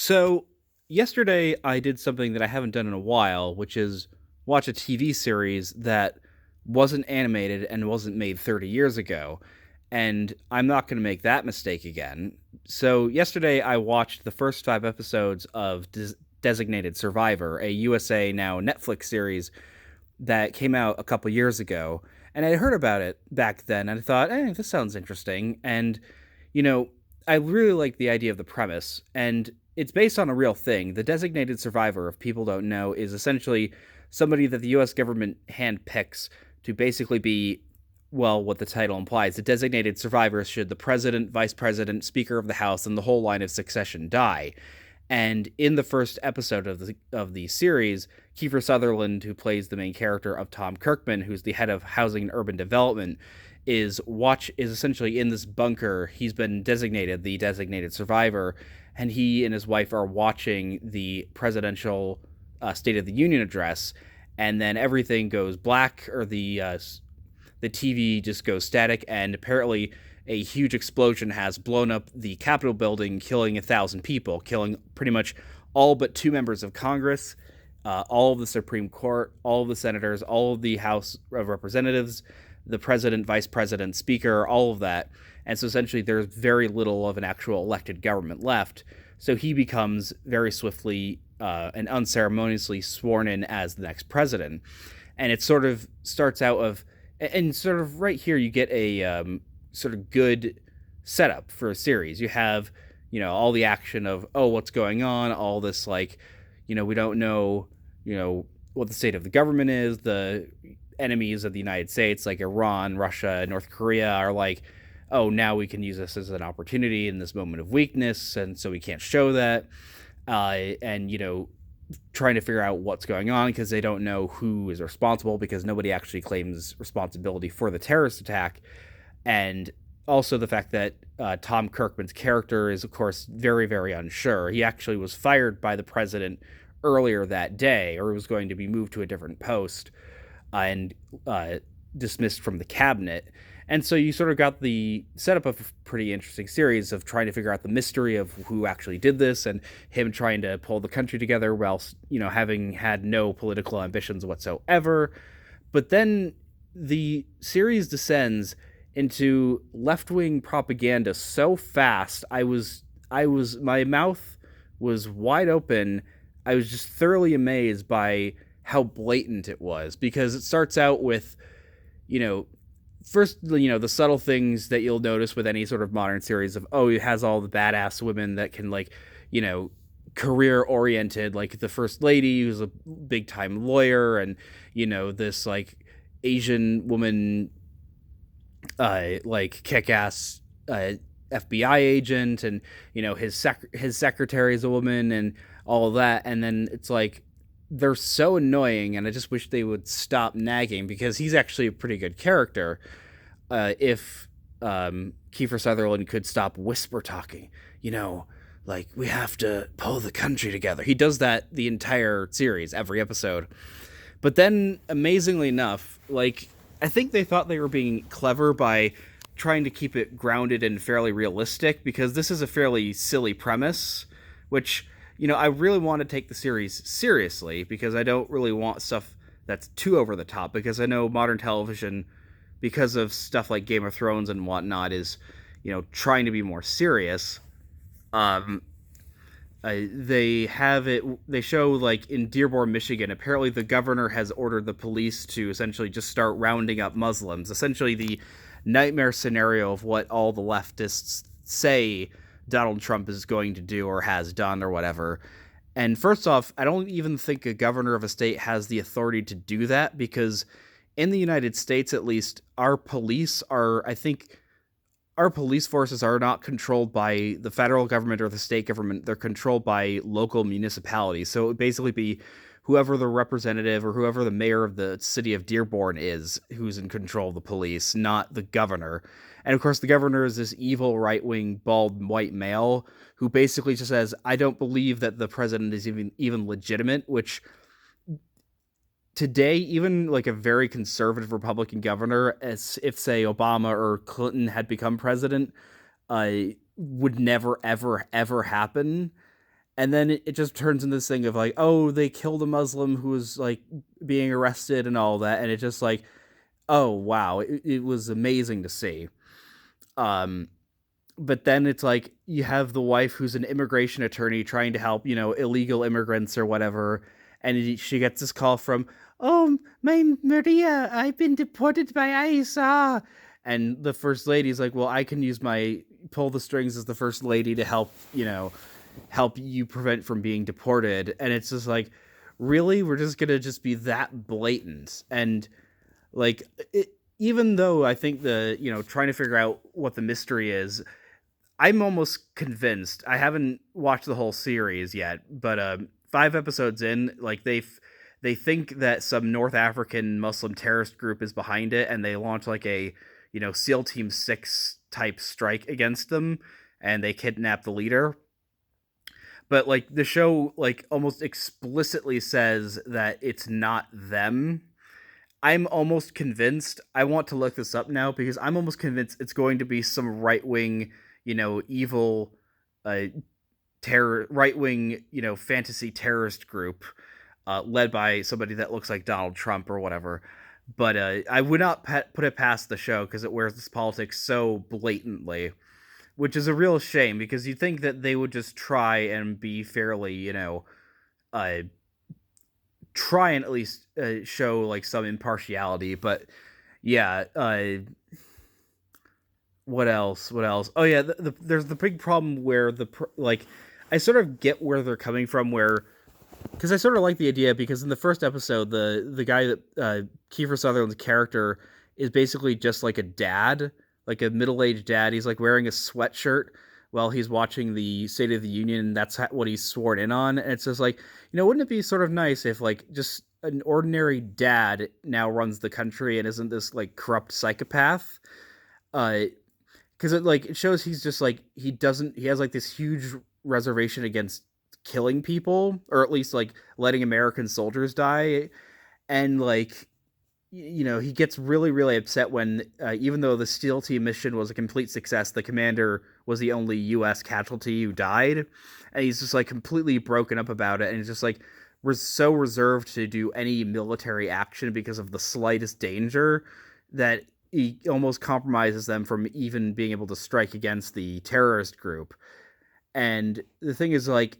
So, yesterday I did something that I haven't done in a while, which is watch a TV series that wasn't animated and wasn't made 30 years ago. And I'm not going to make that mistake again. So, yesterday I watched the first 5 episodes of Designated Survivor, a USA Now Netflix series that came out a couple years ago. And I heard about it back then and I thought, this sounds interesting. And, you know, I really like the idea of the premise. And it's based on a real thing. The designated survivor, if people don't know, is essentially somebody that the US government handpicks to basically be, well, what the title implies, the designated survivor should the president, vice president, speaker of the house, and the whole line of succession die. And in the first episode of the series, Kiefer Sutherland, who plays the main character of Tom Kirkman, who's the head of housing and urban development, is essentially in this bunker. He's been designated the designated survivor, and he and his wife are watching the presidential State of the Union address, and then everything goes black, or the TV just goes static, and apparently a huge explosion has blown up the Capitol building, killing 1,000 people, killing pretty much all but two members of Congress, all of the Supreme Court, all of the senators, all of the House of Representatives, the president, vice president, speaker, all of that. And so essentially there's very little of an actual elected government left. So he becomes very swiftly and unceremoniously sworn in as the next president. And it sort of starts out of, and sort of right here you get a sort of good setup for a series. You have, all the action of, oh, what's going on, all this, like, we don't know, what the state of the government is. The enemies of the United States, like Iran, Russia, North Korea, are like, oh, now we can use this as an opportunity in this moment of weakness, and so we can't show that. And, trying to figure out what's going on because they don't know who is responsible, because nobody actually claims responsibility for the terrorist attack. And also the fact that Tom Kirkman's character is, of course, very, very unsure. He actually was fired by the president earlier that day, or was going to be moved to a different post and dismissed from the cabinet. And so you sort of got the setup of a pretty interesting series of trying to figure out the mystery of who actually did this, and him trying to pull the country together whilst, having had no political ambitions whatsoever. But then the series descends into left-wing propaganda so fast. My mouth was wide open. I was just thoroughly amazed by how blatant it was, because it starts out with, first, the subtle things that you'll notice with any sort of modern series of, oh, it has all the badass women that can, like, career oriented, like the first lady who's a big time lawyer, and, this like Asian woman, like kick ass FBI agent, and, his secretary is a woman, and all of that. And then it's like, they're so annoying, and I just wish they would stop nagging, because he's actually a pretty good character. If Kiefer Sutherland could stop whisper talking, like, we have to pull the country together. He does that the entire series, every episode. But then, amazingly enough, like, I think they thought they were being clever by trying to keep it grounded and fairly realistic, because this is a fairly silly premise, which, I really want to take the series seriously, because I don't really want stuff that's too over the top, because I know modern television, because of stuff like Game of Thrones and whatnot, is, trying to be more serious. They show, like, in Dearborn, Michigan, apparently the governor has ordered the police to essentially just start rounding up Muslims. Essentially the nightmare scenario of what all the leftists say Donald Trump is going to do or has done or whatever. And first off, I don't even think a governor of a state has the authority to do that, because in the United States, at least, our police forces are not controlled by the federal government or the state government. They're controlled by local municipalities. So it would basically be whoever the representative or whoever the mayor of the city of Dearborn is who's in control of the police, not the governor. And of course, the governor is this evil right-wing bald white male who basically just says, I don't believe that the president is even legitimate, which today, even like a very conservative Republican governor, as if, say, Obama or Clinton had become president, would never, ever, ever happen. And then it just turns into this thing of like, oh, they killed a Muslim who was like being arrested and all that, and it's just like, oh wow, it was amazing to see. Um, but then it's like you have the wife who's an immigration attorney trying to help, illegal immigrants or whatever, and she gets this call from, "Oh, my Maria, I've been deported by ICE." Ah. And the first lady's like, "Well, I can use my pull the strings as the first lady to help you prevent from being deported." And it's just like, really, we're just gonna just be that blatant. And like it, even though I think trying to figure out what the mystery is, I'm almost convinced. I haven't watched the whole series yet, but 5 episodes in, like they think that some North African Muslim terrorist group is behind it, and they launch like a SEAL Team 6 type strike against them, and they kidnap the leader. But like the show like almost explicitly says that it's not them. I'm almost convinced. I want to look this up now because I'm almost convinced it's going to be some right wing, evil, uh, right wing, fantasy terrorist group, led by somebody that looks like Donald Trump or whatever. But I would not put it past the show because it wears this politics so blatantly, which is a real shame because you'd think that they would just try and be fairly, uh, try and at least show like some impartiality. But yeah, what else? What else? Oh yeah, there's the big problem where like I sort of get where they're coming from, where because I sort of like the idea because in the first episode, the guy that Kiefer Sutherland's character is basically just like a dad, like a middle aged dad. He's like wearing a sweatshirt while he's watching the State of the Union, and that's what he's sworn in on. And it's just like, wouldn't it be sort of nice if like just an ordinary dad now runs the country and isn't this like corrupt psychopath? Uh, because it shows he's just like he has like this huge reservation against killing people, or at least like letting American soldiers die. And like he gets really really upset when even though the SEAL team mission was a complete success, the commander was the only US casualty who died, and he's just like completely broken up about it, and he's just like was so reserved to do any military action because of the slightest danger that he almost compromises them from even being able to strike against the terrorist group. And the thing is, like,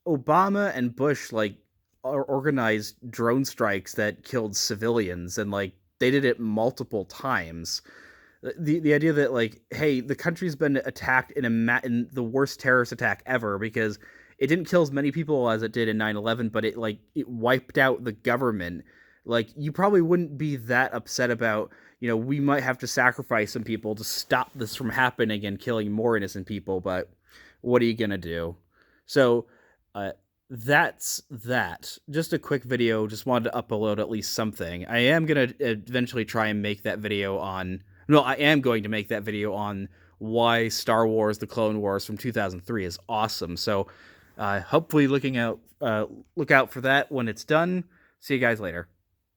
Obama and Bush like organized drone strikes that killed civilians, and like they did it multiple times. The idea that like, hey, the country's been attacked in the worst terrorist attack ever, because it didn't kill as many people as it did in 9/11, but it wiped out the government. Like, you probably wouldn't be that upset about, we might have to sacrifice some people to stop this from happening and killing more innocent people, but what are you gonna do? So uh, that's that. Just a quick video. Just wanted to upload at least something. I am gonna eventually try and make that video on. No, I am going to make that video on why Star Wars: The Clone Wars from 2003 is awesome. So, hopefully, look out for that when it's done. See you guys later.